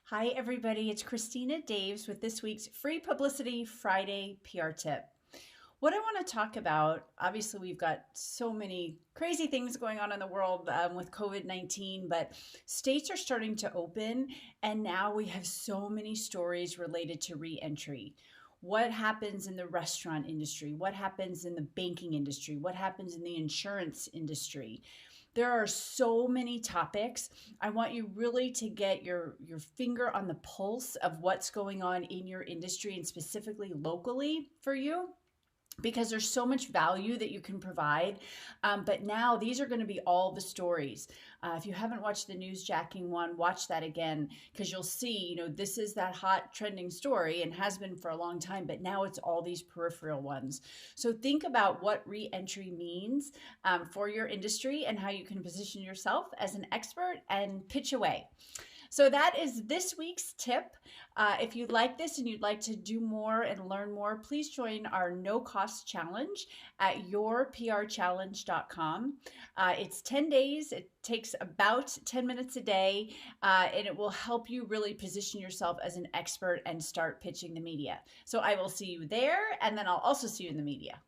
Hi, everybody. It's Christina Daves with this week's free Publicity Friday PR tip. What I want to talk about, obviously, we've got so many crazy things going on in the world with COVID-19, but states are starting to open, and now we have so many stories related to re-entry. What happens in the restaurant industry? What happens in the banking industry? What happens in the insurance industry? There are so many topics. I want you really to get your finger on the pulse of what's going on in your industry and specifically locally for you, because there's so much value that you can provide. But now these are going to be all the stories. If you haven't watched the newsjacking one, watch that again, because you'll see, this is that hot trending story and has been for a long time, but now it's all these peripheral ones. So think about what re-entry means for your industry and how you can position yourself as an expert and pitch away. So that is this week's tip. If you like this and you'd like to do more and learn more, please join our no-cost challenge at yourprchallenge.com. It's 10 days. It takes about 10 minutes a day, and it will help you really position yourself as an expert and start pitching the media. So I will see you there, and then I'll also see you in the media.